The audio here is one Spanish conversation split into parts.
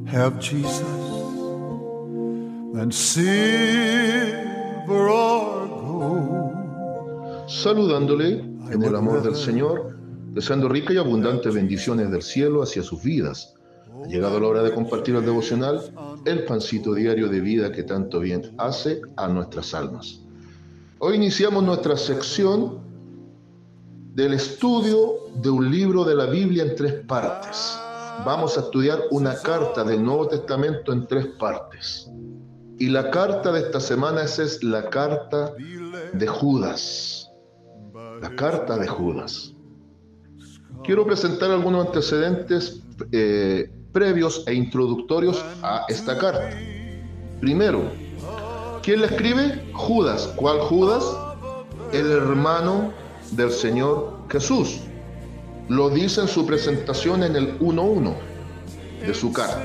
have Jesus than silver or gold. Saludándole en el amor del Señor, deseando ricas y abundantes bendiciones del cielo hacia sus vidas. Ha llegado la hora de compartir el devocional, el pancito diario de vida que tanto bien hace a nuestras almas. Hoy iniciamos nuestra sección del estudio de un libro de la Biblia en 3 partes. Vamos a estudiar una carta del Nuevo Testamento en 3 partes. Y la carta de esta semana es la carta de Judas. La carta de Judas. Quiero presentar algunos antecedentes previos e introductorios a esta carta. Primero, ¿quién la escribe? Judas. ¿Cuál Judas? El hermano del Señor Jesús. Lo dice en su presentación en el 1:1 de su carta.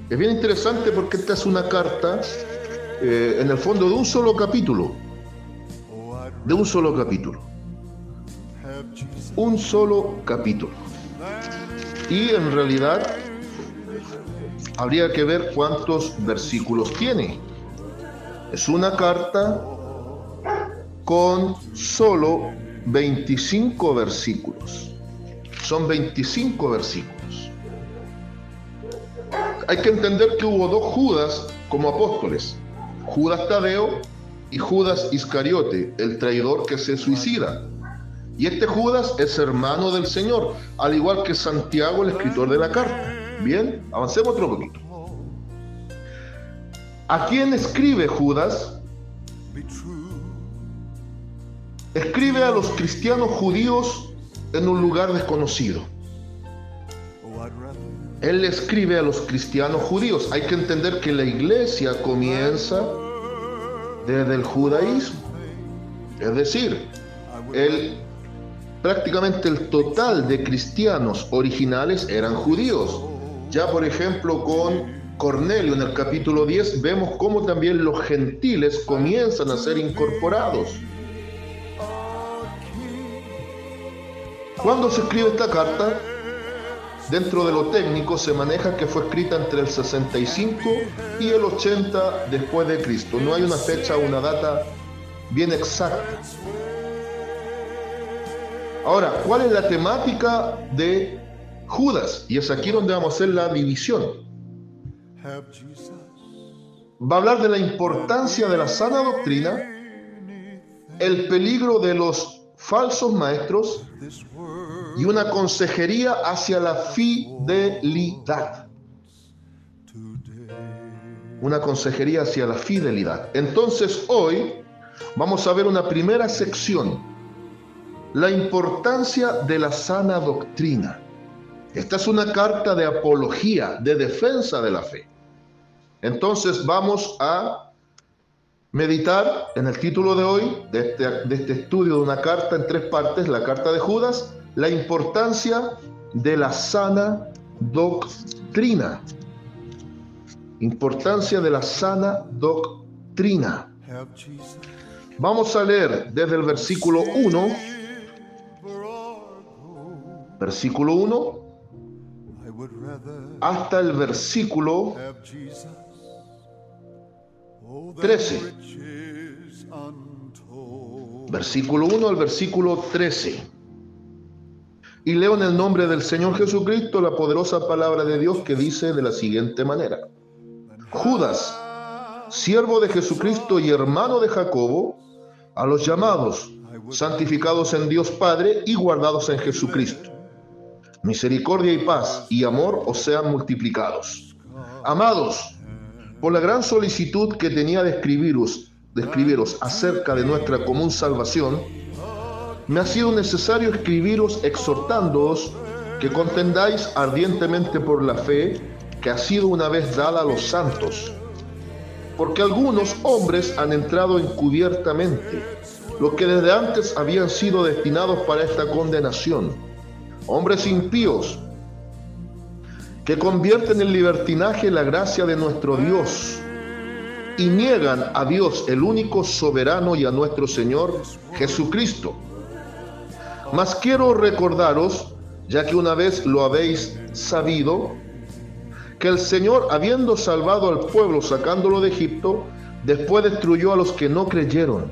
Es bien interesante porque esta es una carta en el fondo de un solo capítulo. De un solo capítulo. Un solo capítulo. Y en realidad habría que ver cuántos versículos tiene. Es una carta con solo 25 versículos. Son 25 versículos. Hay que entender que hubo 2 Judas como apóstoles. Judas Tadeo y Judas Iscariote, el traidor que se suicida. Y este Judas es hermano del Señor, al igual que Santiago, el escritor de la carta. Bien, avancemos otro poquito. ¿A quién escribe Judas? Escribe a los cristianos judíos en un lugar desconocido. Él le escribe a los cristianos judíos. Hay que entender que la iglesia comienza desde el judaísmo. Es decir, prácticamente el total de cristianos originales eran judíos. Ya por ejemplo con Cornelio en el capítulo 10 vemos cómo también los gentiles comienzan a ser incorporados. ¿Cuándo se escribe esta carta? Dentro de lo técnico se maneja que fue escrita entre el 65 y el 80 después de Cristo. No hay una fecha o una data bien exacta. Ahora, ¿cuál es la temática de Judas? Y es aquí donde vamos a hacer la división. Va a hablar de la importancia de la sana doctrina, el peligro de los falsos maestros y una consejería hacia la fidelidad. Una consejería hacia la fidelidad. Entonces hoy vamos a ver una primera sección. La importancia de la sana doctrina. Esta es una carta de apología, de defensa de la fe. Entonces vamos a meditar en el título de hoy, de este estudio de una carta en 3 partes, la carta de Judas, la importancia de la sana doctrina. Importancia de la sana doctrina. Vamos a leer desde el versículo 1. Versículo 1 hasta el versículo 13. Versículo 1 al versículo 13. Y leo en el nombre del Señor Jesucristo la poderosa palabra de Dios que dice de la siguiente manera. Judas, siervo de Jesucristo y hermano de Jacobo, a los llamados, santificados en Dios Padre y guardados en Jesucristo. Misericordia y paz y amor os sean multiplicados. Amados, por la gran solicitud que tenía de escribiros acerca de nuestra común salvación, me ha sido necesario escribiros exhortándoos que contendáis ardientemente por la fe que ha sido una vez dada a los santos. Porque algunos hombres han entrado encubiertamente, los que desde antes habían sido destinados para esta condenación, hombres impíos, que convierten en libertinaje la gracia de nuestro Dios y niegan a Dios, el único soberano, y a nuestro Señor Jesucristo. Mas quiero recordaros, ya que una vez lo habéis sabido, que el Señor, habiendo salvado al pueblo sacándolo de Egipto, después destruyó a los que no creyeron,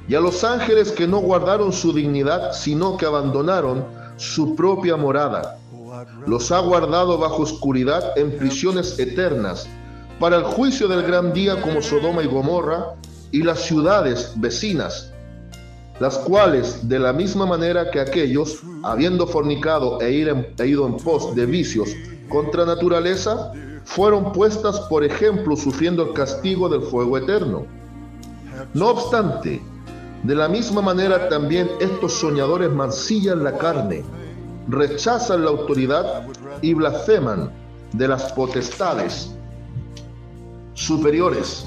y a los ángeles que no guardaron su dignidad, sino que abandonaron su propia morada. Los ha guardado bajo oscuridad en prisiones eternas, para el juicio del gran día, como Sodoma y Gomorra, y las ciudades vecinas, las cuales, de la misma manera que aquellos, habiendo fornicado e ido en pos de vicios contra naturaleza, fueron puestas por ejemplo, sufriendo el castigo del fuego eterno. No obstante, de la misma manera también estos soñadores mancillan la carne, rechazan la autoridad y blasfeman de las potestades superiores.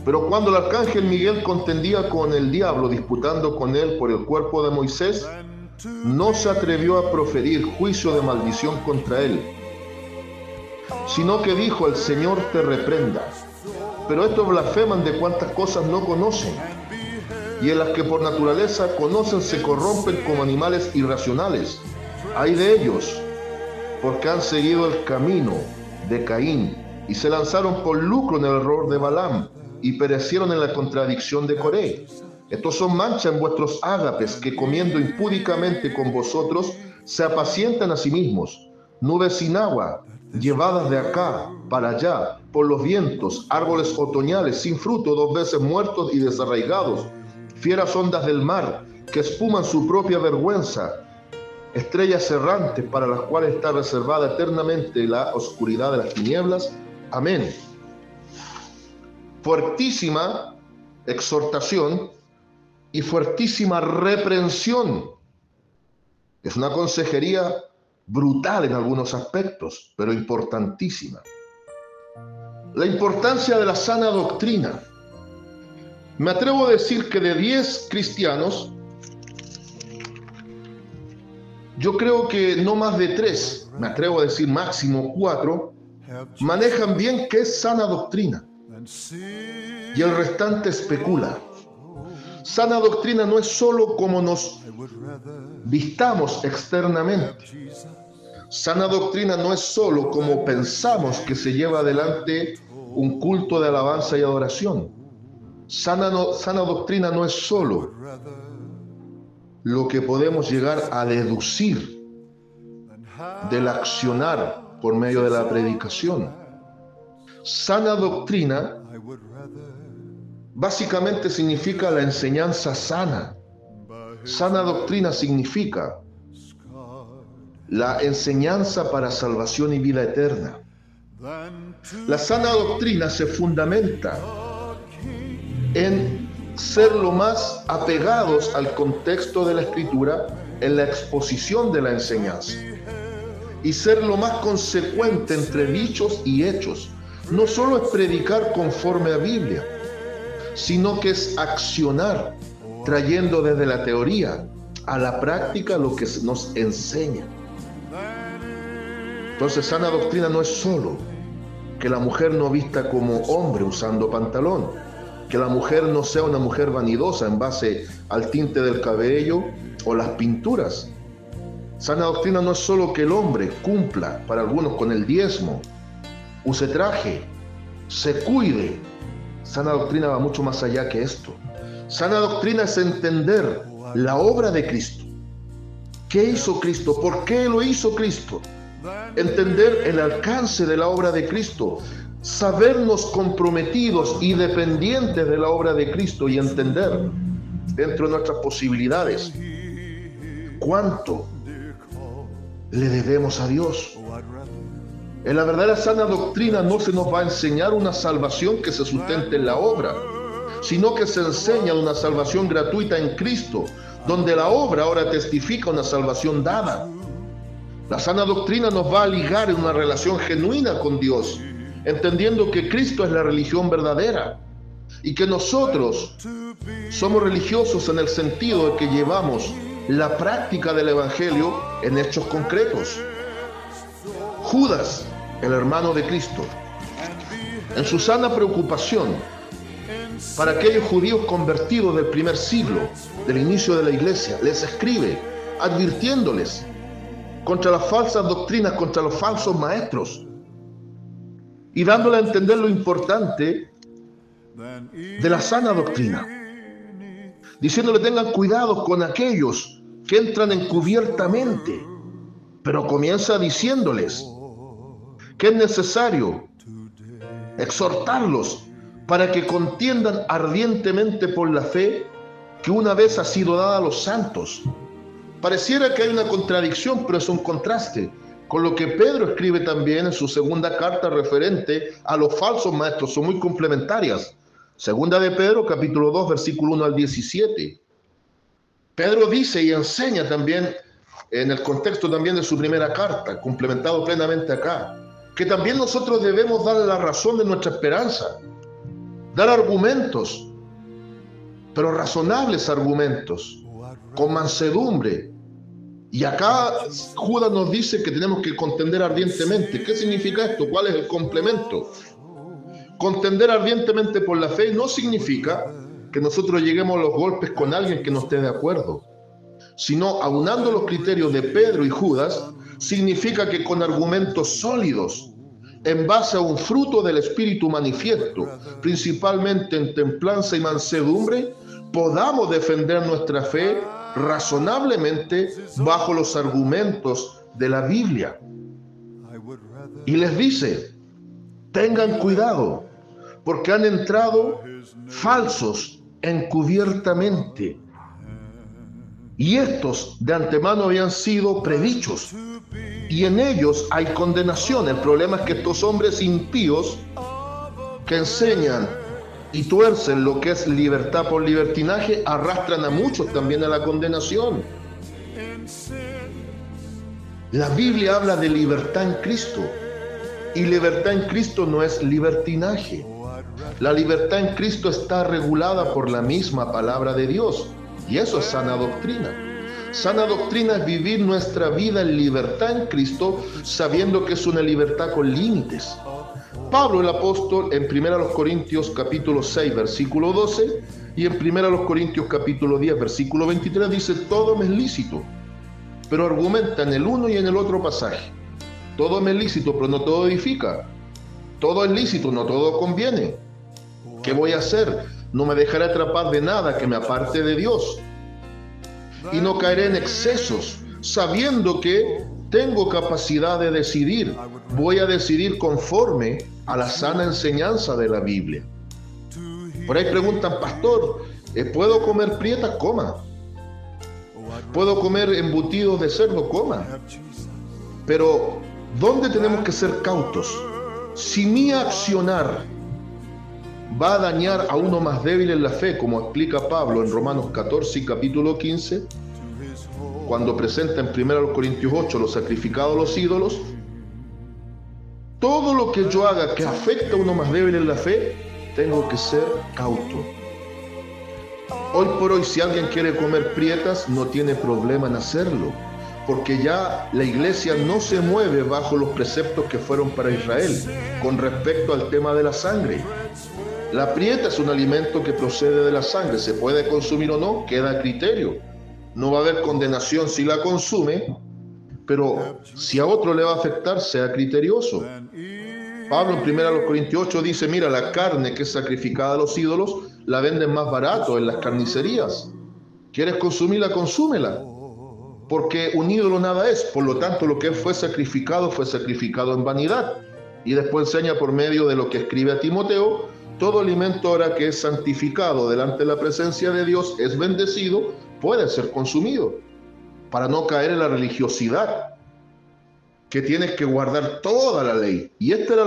Pero cuando el arcángel Miguel contendía con el diablo, disputando con él por el cuerpo de Moisés, no se atrevió a proferir juicio de maldición contra él, sino que dijo: el Señor te reprenda. Pero estos blasfeman de cuantas cosas no conocen, y en las que por naturaleza conocen se corrompen como animales irracionales. Ay de ellos, porque han seguido el camino de Caín, y se lanzaron por lucro en el error de Balaam, y perecieron en la contradicción de Coré. Estos son mancha en vuestros ágapes, que comiendo impúdicamente con vosotros, se apacientan a sí mismos. Nubes sin agua, llevadas de acá para allá por los vientos, árboles otoñales sin fruto, 2 veces muertos y desarraigados, fieras ondas del mar, que espuman su propia vergüenza, estrellas errantes para las cuales está reservada eternamente la oscuridad de las tinieblas. Amén. Fuertísima exhortación y fuertísima reprensión. Es una consejería brutal en algunos aspectos, pero importantísima. La importancia de la sana doctrina. Me atrevo a decir que de 10 cristianos, yo creo que no más de 3, me atrevo a decir máximo 4, manejan bien qué es sana doctrina, y el restante especula. Sana doctrina no es solo como nos vistamos externamente. Sana doctrina no es solo como pensamos que se lleva adelante un culto de alabanza y adoración. Sana doctrina no es solo lo que podemos llegar a deducir del accionar por medio de la predicación. Sana doctrina básicamente significa la enseñanza sana. Sana doctrina significa la enseñanza para salvación y vida eterna. La sana doctrina se fundamenta en ser lo más apegados al contexto de la Escritura en la exposición de la enseñanza y ser lo más consecuente entre dichos y hechos. No solo es predicar conforme a Biblia, sino que es accionar, trayendo desde la teoría a la práctica lo que nos enseña. Entonces, sana doctrina no es solo que la mujer no vista como hombre usando pantalón, que la mujer no sea una mujer vanidosa en base al tinte del cabello o las pinturas. Sana doctrina no es solo que el hombre cumpla, para algunos, con el diezmo, use traje, se cuide. Sana doctrina va mucho más allá que esto. Sana doctrina es entender la obra de Cristo. ¿Qué hizo Cristo? ¿Por qué lo hizo Cristo? Entender el alcance de la obra de Cristo. Sabernos comprometidos y dependientes de la obra de Cristo y entender dentro de nuestras posibilidades cuánto le debemos a Dios. En la verdadera sana doctrina no se nos va a enseñar una salvación que se sustente en la obra, sino que se enseña una salvación gratuita en Cristo, donde la obra ahora testifica una salvación dada. La sana doctrina nos va a ligar en una relación genuina con Dios, entendiendo que Cristo es la religión verdadera y que nosotros somos religiosos en el sentido de que llevamos la práctica del Evangelio en hechos concretos. Judas, el hermano de Cristo, en su sana preocupación para aquellos judíos convertidos del primer siglo, del inicio de la iglesia, les escribe advirtiéndoles contra las falsas doctrinas, contra los falsos maestros, y dándole a entender lo importante de la sana doctrina, diciéndole tengan cuidado con aquellos que entran encubiertamente, pero comienza diciéndoles que es necesario exhortarlos para que contiendan ardientemente por la fe que una vez ha sido dada a los santos. Pareciera que hay una contradicción, pero es un contraste con lo que Pedro escribe también en su segunda carta referente a los falsos maestros. Son muy complementarias. Segunda de Pedro, capítulo 2, versículo 1 al 17. Pedro dice y enseña también, en el contexto también de su primera carta, complementado plenamente acá, que también nosotros debemos dar la razón de nuestra esperanza, dar argumentos, pero razonables argumentos, con mansedumbre. Y acá Judas nos dice que tenemos que contender ardientemente. ¿Qué significa esto? ¿Cuál es el complemento? Contender ardientemente por la fe no significa que nosotros lleguemos a los golpes con alguien que no esté de acuerdo, sino aunando los criterios de Pedro y Judas, significa que con argumentos sólidos, en base a un fruto del Espíritu manifiesto, principalmente en templanza y mansedumbre, podamos defender nuestra fe razonablemente bajo los argumentos de la Biblia. Y les dice, tengan cuidado, porque han entrado falsos encubiertamente. Y estos de antemano habían sido predichos, y en ellos hay condenación. El problema es que estos hombres impíos que enseñan y tuercen lo que es libertad por libertinaje, arrastran a muchos también a la condenación. La Biblia habla de libertad en Cristo, y libertad en Cristo no es libertinaje. La libertad en Cristo está regulada por la misma palabra de Dios, y eso es sana doctrina. Sana doctrina es vivir nuestra vida en libertad en Cristo, sabiendo que es una libertad con límites. Pablo el apóstol en 1 Corintios capítulo 6 versículo 12 y en 1 Corintios capítulo 10 versículo 23 dice: todo me es lícito, pero argumenta en el uno y en el otro pasaje. Todo me es lícito, pero no todo edifica. Todo es lícito, no todo conviene. ¿Qué voy a hacer? No me dejaré atrapar de nada que me aparte de Dios, y no caeré en excesos, sabiendo que tengo capacidad de decidir. Voy a decidir conforme a la sana enseñanza de la Biblia. Por ahí preguntan: pastor, ¿puedo comer prietas? Coma. ¿Puedo comer embutidos de cerdo? Coma. Pero ¿dónde tenemos que ser cautos? Si mi accionar va a dañar a uno más débil en la fe, como explica Pablo en Romanos 14 y capítulo 15, cuando presenta en 1 Corintios 8 los sacrificados a los ídolos, todo lo que yo haga que afecte a uno más débil en la fe, tengo que ser cauto. Hoy por hoy, si alguien quiere comer prietas, no tiene problema en hacerlo, porque ya la iglesia no se mueve bajo los preceptos que fueron para Israel con respecto al tema de la sangre. La prieta es un alimento que procede de la sangre. ¿Se puede consumir o no? Queda a criterio. No va a haber condenación si la consume, pero si a otro le va a afectar, sea criterioso. Pablo en 1 Corintios 8 dice: mira, la carne que es sacrificada a los ídolos la venden más barato en las carnicerías. ¿Quieres consumirla? Consúmela, porque un ídolo nada es. Por lo tanto, lo que fue sacrificado en vanidad. Y después enseña por medio de lo que escribe a Timoteo: todo alimento ahora que es santificado delante de la presencia de Dios, es bendecido, puede ser consumido, para no caer en la religiosidad, que tienes que guardar toda la ley. Y esta era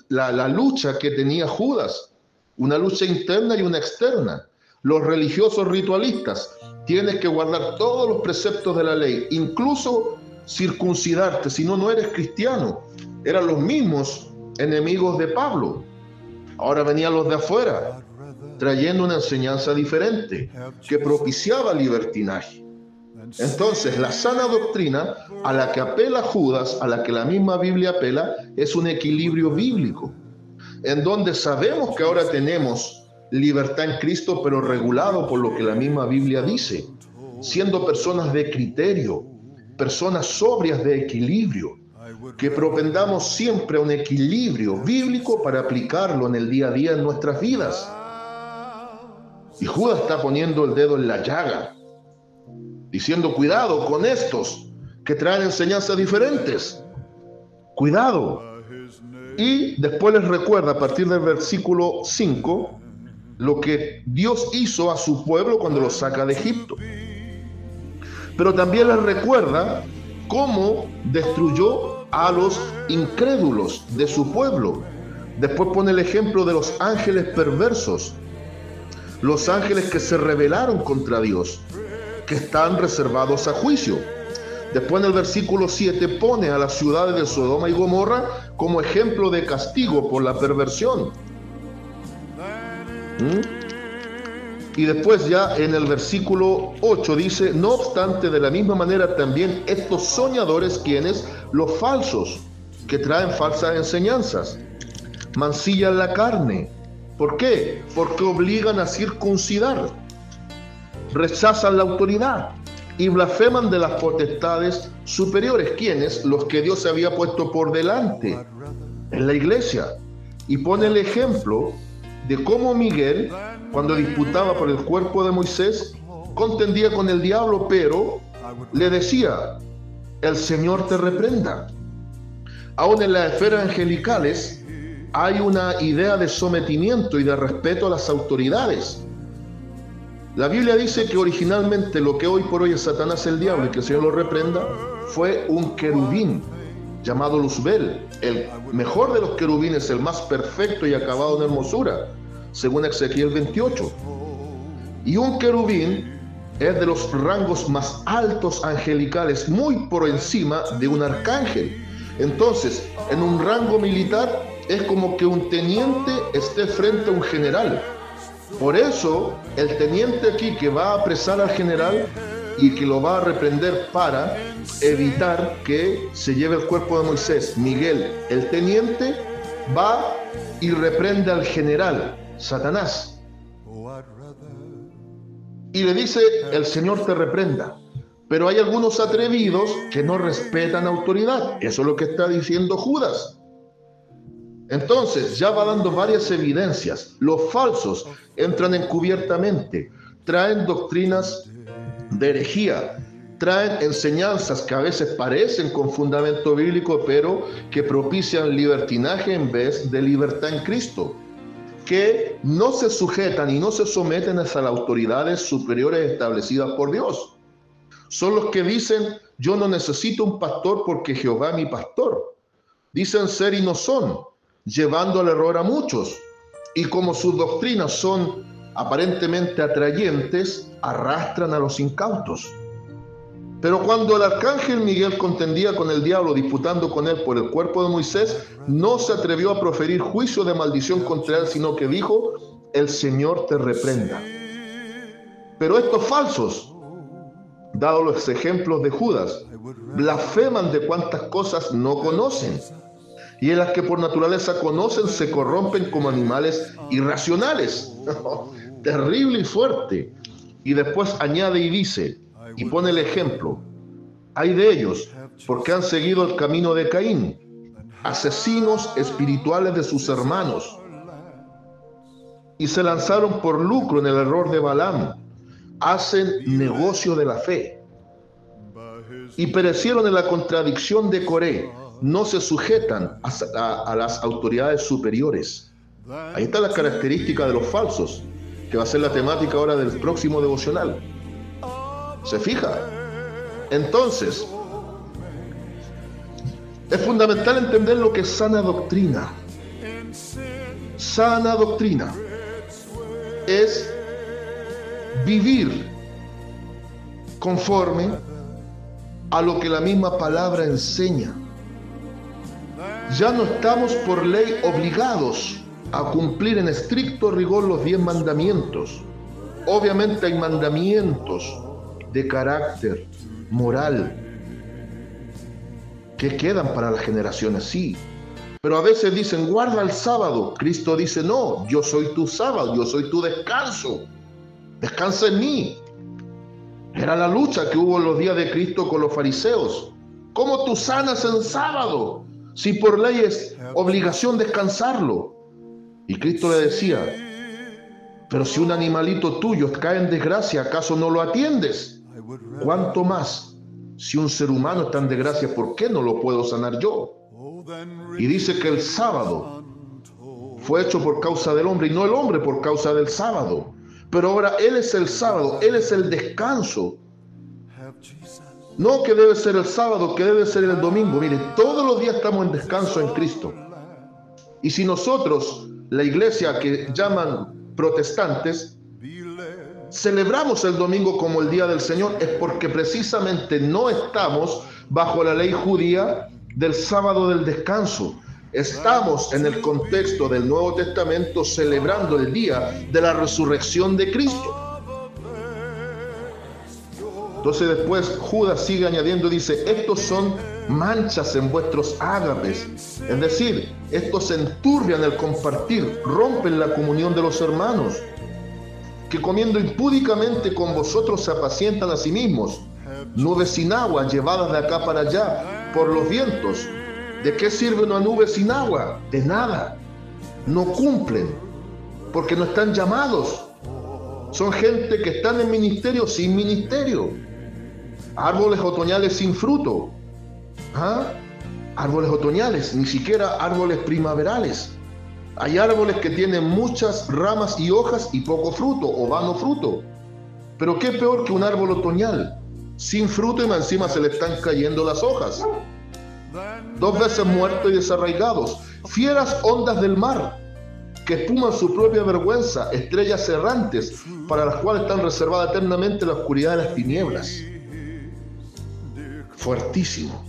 la lucha que tenía Judas, una lucha interna y una externa. Los religiosos ritualistas, tienes que guardar todos los preceptos de la ley, incluso circuncidarte, si no, no eres cristiano. Eran los mismos enemigos de Pablo. Ahora venían los de afuera, trayendo una enseñanza diferente, que propiciaba libertinaje. Entonces, la sana doctrina a la que apela Judas, a la que la misma Biblia apela, es un equilibrio bíblico, en donde sabemos que ahora tenemos libertad en Cristo, pero regulado por lo que la misma Biblia dice, siendo personas de criterio, personas sobrias de equilibrio, que propendamos siempre a un equilibrio bíblico para aplicarlo en el día a día en nuestras vidas. Y Judas está poniendo el dedo en la llaga, diciendo: cuidado con estos que traen enseñanzas diferentes. Cuidado. Y después les recuerda a partir del versículo 5 lo que Dios hizo a su pueblo cuando lo saca de Egipto. Pero también les recuerda cómo destruyó a los incrédulos de su pueblo. Después pone el ejemplo de los ángeles perversos, los ángeles que se rebelaron contra Dios, que están reservados a juicio. Después en el versículo 7 pone a las ciudades de Sodoma y Gomorra como ejemplo de castigo por la perversión. Y después ya en el versículo 8 dice: no obstante, de la misma manera también estos soñadores, quienes, los falsos, que traen falsas enseñanzas, mancillan la carne. ¿Por qué? Porque obligan a circuncidar, rechazan la autoridad y blasfeman de las potestades superiores, quienes, los que Dios había puesto por delante en la iglesia. Y pone el ejemplo de cómo Miguel, cuando disputaba por el cuerpo de Moisés, contendía con el diablo, pero le decía: el Señor te reprenda. Aún en las esferas angelicales hay una idea de sometimiento y de respeto a las autoridades. La Biblia dice que originalmente lo que hoy por hoy es Satanás, el diablo, y que el Señor lo reprenda, fue un querubín llamado Luzbel, el mejor de los querubines, el más perfecto y acabado en hermosura, según Ezequiel 28. Y un querubín es de los rangos más altos angelicales, muy por encima de un arcángel. Entonces, en un rango militar es como que un teniente esté frente a un general. Por eso, el teniente aquí que va a apresar al general y que lo va a reprender para evitar que se lleve el cuerpo de Moisés, Miguel, el teniente, va y reprende al general, Satanás. Y le dice: el Señor te reprenda. Pero hay algunos atrevidos que no respetan autoridad. Eso es lo que está diciendo Judas. Entonces ya va dando varias evidencias. Los falsos entran encubiertamente, traen doctrinas de herejía, traen enseñanzas que a veces parecen con fundamento bíblico, pero que propician libertinaje en vez de libertad en Cristo, que no se sujetan y no se someten a las autoridades superiores establecidas por Dios. Son los que dicen: yo no necesito un pastor porque Jehová es mi pastor. Dicen ser y no son, llevando al error a muchos. Y como sus doctrinas son aparentemente atrayentes, arrastran a los incautos. Pero cuando el arcángel Miguel contendía con el diablo, disputando con él por el cuerpo de Moisés, no se atrevió a proferir juicio de maldición contra él, sino que dijo: el Señor te reprenda. Pero estos falsos, dado los ejemplos de Judas, blasfeman de cuantas cosas no conocen, y en las que por naturaleza conocen se corrompen como animales irracionales. Terrible y fuerte. Y después añade y dice, y pone el ejemplo: hay de ellos porque han seguido el camino de Caín, asesinos espirituales de sus hermanos, y se lanzaron por lucro en el error de Balaam, hacen negocio de la fe, y perecieron en la contradicción de Coré, no se sujetan a las autoridades superiores. Ahí está la característica de los falsos, que va a ser la temática ahora del próximo devocional. ¿Se fija? Entonces, es fundamental entender lo que es sana doctrina. Sana doctrina es vivir conforme a lo que la misma palabra enseña. Ya no estamos por ley obligados a cumplir en estricto rigor los 10 mandamientos. Obviamente hay mandamientos de carácter moral que quedan para las generaciones, sí. Pero a veces dicen, guarda el sábado. Cristo dice, no, yo soy tu sábado, yo soy tu descanso. Descansa en mí. Era la lucha que hubo en los días de Cristo con los fariseos. ¿Cómo tú sanas en sábado? Si por ley es obligación descansarlo. Y Cristo le decía, pero si un animalito tuyo cae en desgracia, ¿acaso no lo atiendes? ¿Cuánto más? Si un ser humano está en desgracia, ¿por qué no lo puedo sanar yo? Y dice que el sábado fue hecho por causa del hombre y no el hombre por causa del sábado. Pero ahora Él es el sábado, Él es el descanso. No que debe ser el sábado, que debe ser el domingo. Mire, todos los días estamos en descanso en Cristo. Y si nosotros, la iglesia que llaman protestantes, celebramos el domingo como el día del Señor, es porque precisamente no estamos bajo la ley judía del sábado del descanso. Estamos en el contexto del Nuevo Testamento celebrando el día de la resurrección de Cristo. Entonces después Judas sigue añadiendo, dice, estos son manchas en vuestros ágapes. Es decir, estos enturbian el compartir, rompen la comunión de los hermanos, que comiendo impúdicamente con vosotros se apacientan a sí mismos, nubes sin agua llevadas de acá para allá por los vientos. ¿De qué sirve una nube sin agua? De nada. No cumplen, porque no están llamados. Son gente que están en ministerio sin ministerio. Árboles otoñales sin fruto. Árboles otoñales, ni siquiera árboles primaverales. Hay árboles que tienen muchas ramas y hojas y poco fruto o vano fruto. Pero qué peor que un árbol otoñal, sin fruto y encima se le están cayendo las hojas. 2 veces muertos y desarraigados. Fieras ondas del mar, que espuman su propia vergüenza, estrellas errantes, para las cuales están reservadas eternamente la oscuridad de las tinieblas. Fuertísimo.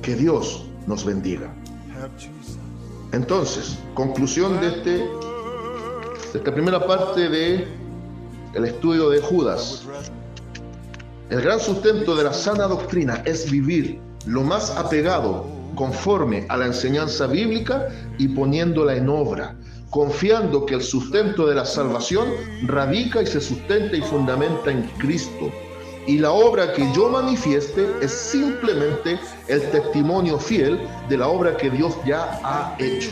Que Dios nos bendiga. Entonces, conclusión de esta primera parte de el estudio de Judas. El gran sustento de la sana doctrina es vivir lo más apegado conforme a la enseñanza bíblica y poniéndola en obra, confiando que el sustento de la salvación radica y se sustenta y fundamenta en Cristo. Y la obra que yo manifieste es simplemente el testimonio fiel de la obra que Dios ya ha hecho.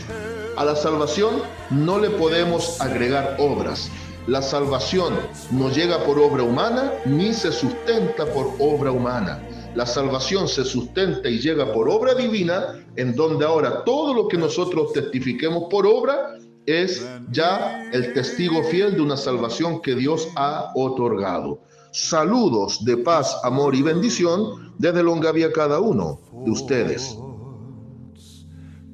A la salvación no le podemos agregar obras. La salvación no llega por obra humana ni se sustenta por obra humana. La salvación se sustenta y llega por obra divina, en donde ahora todo lo que nosotros testifiquemos por obra es ya el testigo fiel de una salvación que Dios ha otorgado. Saludos de paz, amor y bendición desde Longavía cada uno de ustedes.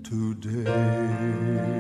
Today.